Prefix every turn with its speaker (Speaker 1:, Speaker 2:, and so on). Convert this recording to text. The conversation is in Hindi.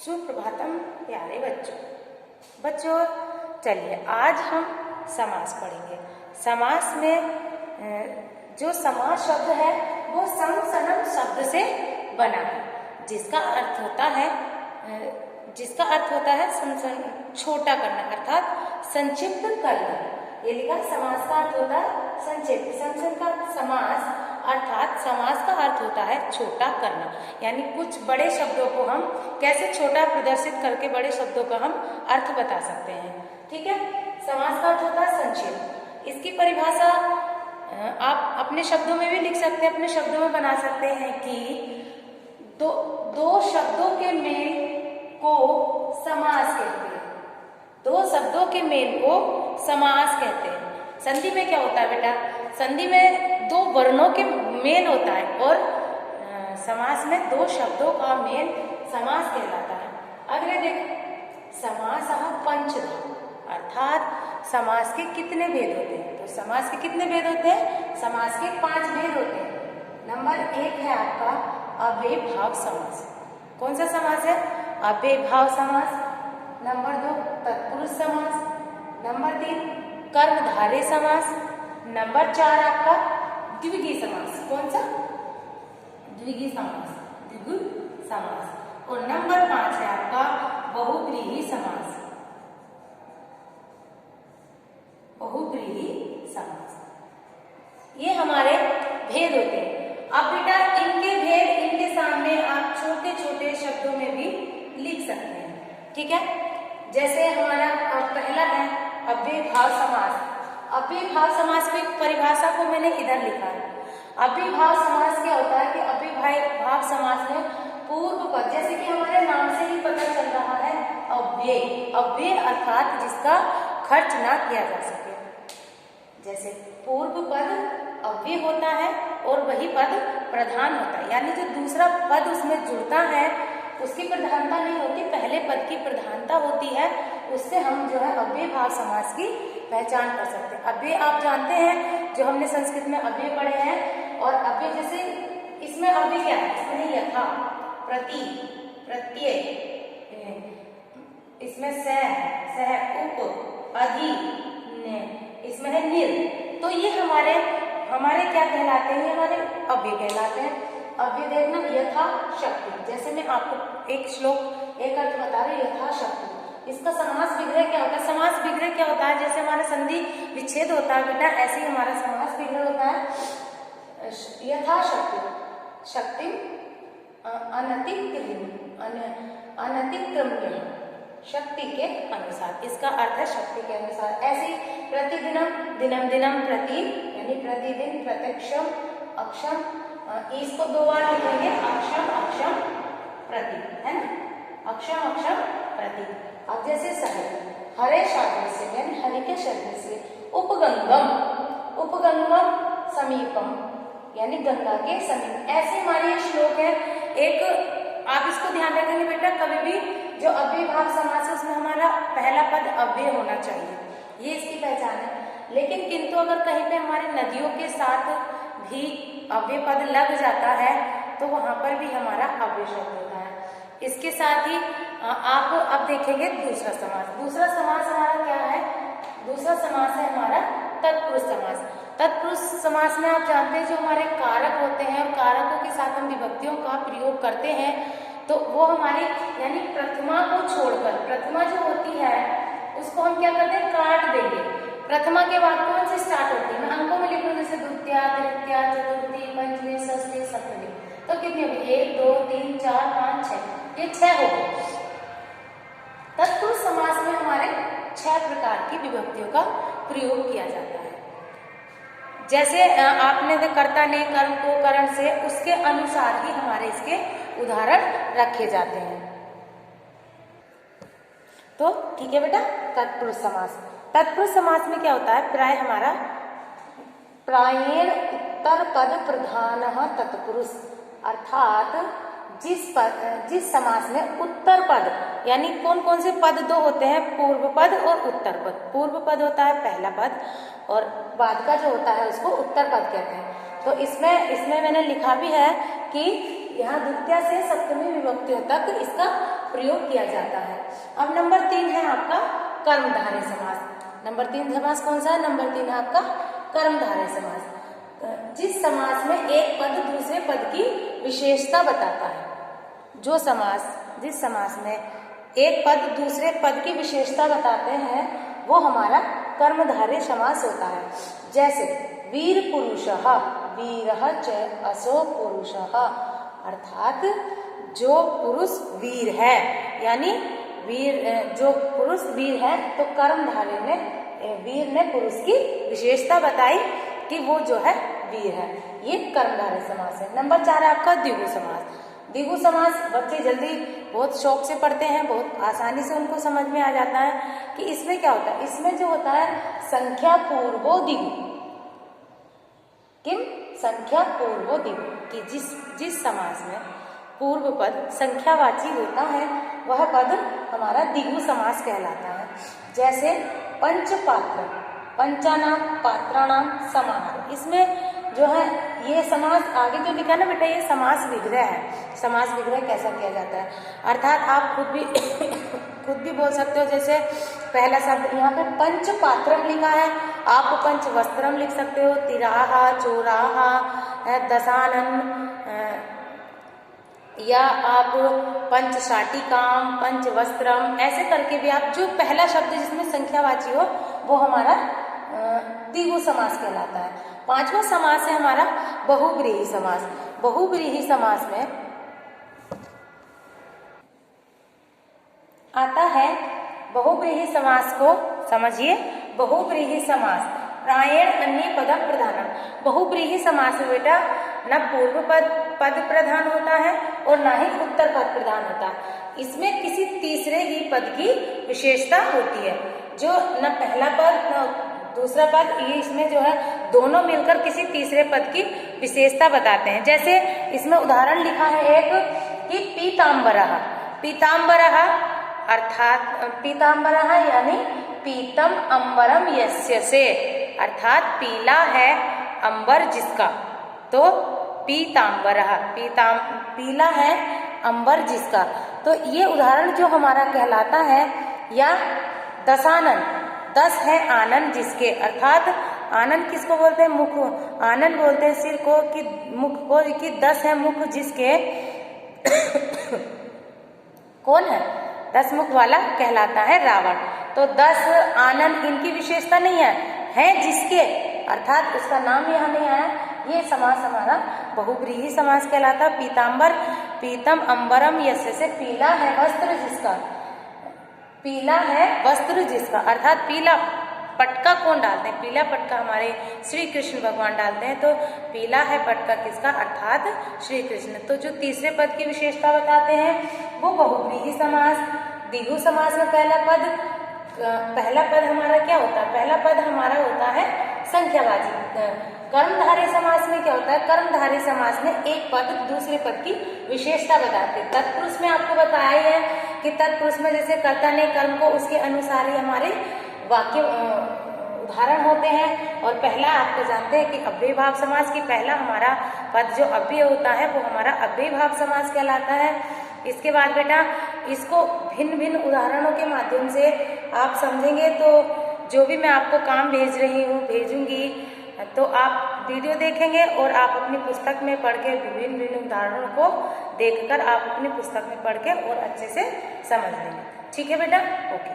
Speaker 1: सुप्रभातम प्यारे बच्चों चलिए आज हम समास पढ़ेंगे। समास में जो समास शब्द है वो सम सनम शब्द से बना है, जिसका अर्थ होता है छोटा करना अर्थात संक्षिप्त करना। ये लिखा समास का अर्थ होता है संक्षिप्त, समास अर्थात समास का अर्थ होता है छोटा करना, यानी कुछ बड़े शब्दों को हम कैसे छोटा प्रदर्शित करके बड़े शब्दों का हम अर्थ बता सकते हैं। ठीक है, समास का अर्थ होता है संक्षिप्त। इसकी परिभाषा आप अपने शब्दों में भी लिख सकते हैं, अपने शब्दों में बना सकते हैं कि दो शब्दों के मेल को समास कहते हैं। दो शब्दों के मेल को समास कहते हैं। संधि में क्या होता है बेटा? संधि में दो वर्णों के मेल होता है और समास में दो शब्दों का मेल समास कहलाता है। अगले देख, समासः पंचधा, अर्थात समास के कितने भेद होते हैं? तो समास के कितने भेद होते हैं? समास के 5 भेद होते हैं। नंबर 1 है आपका अव्ययीभाव समास। कौन सा समास है? अव्ययीभाव समास। नंबर 2 तत्पुरुष समास। नंबर 3 कर्मधारय समास। नंबर 4 आपका द्विगुणी समास। कौन सा? द्विगुणी समास, द्विगुणी समास। और नंबर 5 है आपका बहुव्रीहि समास। बहुव्रीहि समास। ये हमारे भेद होते हैं। अब बेटा इनके भेद इनके सामने आप छोटे छोटे शब्दों में भी लिख सकते हैं। ठीक है, जैसे हमारा पहला है अव्ययीभाव समास। अव्ययीभाव समास की परिभाषा को मैंने इधर लिखा है। अव्ययीभाव समास क्या होता है कि अव्ययीभाव समास में पूर्व पद, जैसे कि हमारे नाम से ही पता चल रहा है अव्यय। अव्यय अर्थात जिसका खर्च ना किया जा सके। जैसे पूर्व पद अव्यय होता है और वही पद प्रधान होता है, यानी जो दूसरा पद उसमें जुड़ता है उसकी प्रधानता नहीं होती, पहले पद की प्रधानता होती है। उससे हम जो है अव्ययीभाव समास की पहचान कर सकते हैं। अव्यय आप जानते हैं, जो हमने संस्कृत में अव्यय पढ़े हैं। और अव्यय जैसे इसमें अव्यय क्या है? इसमें यथा, प्रति, प्रत्यय, इसमें सह, उप, अधि, इसमें है निर। तो ये हमारे क्या कहलाते हैं? हमारे अव्यय कहलाते हैं। अव्यय देखना, यथा शक्ति। जैसे मैं आपको एक श्लोक एक अर्थ बता रही, यथा शक्ति। इसका समास विग्रह क्या होता है? समास विग्रह क्या होता है? जैसे हमारा संधि विच्छेद होता है बेटा, ऐसे ही हमारा समास विग्रह होता है यथा शक्ति। शक्ति अनतिक्रम्य, शक्ति के अनुसार। इसका अर्थ है शक्ति के अनुसार। ऐसे प्रतिदिनम, दिनम दिनम, प्रति यानी प्रतिदिन, प्रत्यक्षम, अक्षम, इसको 2 बार लिखेंगे, अक्षम अक्षम प्रति, है ना? अक्षम अक्षम प्रति। अब जैसे सह, हरे शब्द से यानी हरि के शब्द से, उपगंगम, उपगंगम समीपम यानी गंगा के समीप। ऐसे हमारे श्लोक है। एक आप इसको ध्यान रखेंगे बेटा, कभी भी जो अव्ययीभाव समास है उसमें हमारा पहला पद अव्यय होना चाहिए, ये इसकी पहचान है। लेकिन किंतु अगर कहीं पे हमारे नदियों के साथ भी अव्यय पद लग जाता है तो वहां पर भी हमारा अव्यय शब्द होता है। इसके साथ ही आप अब देखेंगे दूसरा समास। दूसरा समास हमारा क्या है? दूसरा समास है हमारा तत्पुरुष समास। तत्पुरुष समास में आप जानते हैं जो हमारे कारक होते हैं और कारकों के साथ हम विभक्तियों का प्रयोग करते हैं, तो वो हमारी यानी प्रथमा को छोड़कर, प्रथमा जो होती है उसको हम क्या करते हैं? काट देंगे। प्रथमा के बाद कौन से स्टार्ट होती है? मैं अंकों में लिखूं, जैसे द्वितीया, तृतीया, चतुर्थी, पंचमी, षष्ठी, सप्तमी। तो कितनी होगी? 1 2 3 4 5 6, ये 6 हो गए। तत्पुरुष समास में हमारे 6 प्रकार की विभक्तियों का प्रयोग किया जाता है। जैसे आपने कर्ता ने कर्म को करण से, उसके अनुसार ही हमारे इसके उदाहरण रखे जाते हैं। तो ठीक है बेटा, तत्पुरुष समास। तत्पुरुष समास में क्या होता है? प्राय हमारा प्रायेण उत्तर पद प्रधानः तत्पुरुष, अर्थात जिस समास में उत्तर पद यानी कौन कौन से पद 2 होते हैं? पूर्व पद और उत्तर पद। पूर्व पद होता है पहला पद और बाद का जो होता है उसको उत्तर पद कहते हैं। तो इसमें मैंने लिखा भी है कि यहाँ द्वितीया से सप्तमी विभक्तियों तक इसका प्रयोग किया जाता है। अब नंबर 3 है आपका कर्मधारय समास। नंबर 3 समास कौन सा है? नंबर 3 है आपका कर्मधारय समास। जिस समास में एक पद दूसरे पद की विशेषता बताता है, जिस समास में एक पद दूसरे पद की विशेषता बताते हैं वो हमारा कर्मधारय समास होता है। जैसे वीर पुरुषः, वीरः च असो पुरुषः, अर्थात जो पुरुष वीर है, यानी जो पुरुष वीर है, तो कर्मधारय में वीर ने पुरुष की विशेषता बताई कि वो जो है वीर है, ये कर्मधारय समास है। नंबर 4 है आपका द्विगु समास। द्विगु समास बच्चे जल्दी बहुत शौक से पढ़ते हैं, बहुत आसानी से उनको समझ में आ जाता है कि इसमें क्या होता है। इसमें जो होता है संख्या पूर्वो द्विगु, किम संख्या पूर्वो द्विगु, कि जिस समास में पूर्व पद संख्यावाची होता है वह पद हमारा द्विगु समास कहलाता है। जैसे पंचपात्र, पंचानाम पात्राणाम समाहार, इसमें जो है ये समास आगे जो लिखा ना बेटा, ये समास विग्रह है। समास विग्रह कैसा किया जाता है, अर्थात आप खुद भी बोल सकते हो। जैसे पहला शब्द यहाँ पे पंचपात्रम लिखा है, आप पंचवस्त्रम लिख सकते हो, तिराहा, चौराहा, दशानन, या आप पंचशाटिकाम, पंचवस्त्रम, ऐसे करके भी आप जो पहला शब्द जिसमें संख्यावाची हो वो हमारा द्विगु समास कहलाता है। 5वां समास है हमारा बहुव्रीहि समास। बहुव्रीहि समास में आता है, बहुव्रीहि समास को समझिए। बहुव्रीहि समास प्रायेण अन्य पदम प्रधानम। बहुव्रीहि समास में बेटा न पूर्व पद प्रधान होता है और न ही उत्तर पद प्रधान होता है। इसमें किसी तीसरे ही पद की विशेषता होती है, जो न पहला पद न दूसरा पद, ये इसमें जो है दोनों मिलकर किसी तीसरे पद की विशेषता बताते हैं। जैसे इसमें उदाहरण लिखा है एक कि पीताम्बरः, पीताम्बरः अर्थात पीताम्बरः यानी पीतम अंबरम यस्य से, अर्थात पीला है अंबर जिसका, तो पीताम्बरः, पीला है अंबर जिसका। तो ये उदाहरण जो हमारा कहलाता है। या दशानन, 10 है आनंद जिसके, अर्थात आनंद किसको बोलते हैं? मुख। आनंद बोलते हैं सिर को, कि मुख को, कि 10 है मुख जिसके कौन है? 10 मुख वाला कहलाता है रावण। तो 10 आनंद इनकी विशेषता नहीं है जिसके, अर्थात उसका नाम यहाँ नहीं आया। ये समास हमारा बहुव्रीहि समास कहलाता है। पीताम्बर, पीतम अंबरम यस्य से, पीला है वस्त्र जिसका, पीला है वस्त्र जिसका, अर्थात पीला पटका कौन डालते हैं? पीला पटका हमारे श्री कृष्ण भगवान डालते हैं। तो पीला है पटका किसका? अर्थात श्री कृष्ण। तो जो तीसरे पद की विशेषता बताते हैं वो बहुव्रीहि समास। द्विगु समास में पहला पद हमारा क्या होता है? पहला पद हमारा होता है संख्यावाची। कर्मधारय समास में क्या होता है? कर्मधारय समास में एक पद दूसरे पद की विशेषता बताते हैं। तत्पुरुष में आपको बताया ही है कि तत्पुरुष में जैसे कर्ता ने कर्म को उसके अनुसार ही हमारे वाक्य उदाहरण होते हैं। और पहला आपको जानते हैं कि अव्ययीभाव समास की पहला हमारा पद जो अव्यय होता है वो हमारा अव्ययीभाव समास कहलाता है। इसके बाद बेटा इसको भिन्न भिन्न उदाहरणों के माध्यम से आप समझेंगे, तो जो भी मैं आपको काम भेजूंगी तो आप वीडियो देखेंगे और आप अपनी पुस्तक में पढ़ के विभिन्न विभिन्न उदाहरणों को देखकर आप अपनी पुस्तक में पढ़ के और अच्छे से समझ लेंगे। ठीक है बेटा, ओके।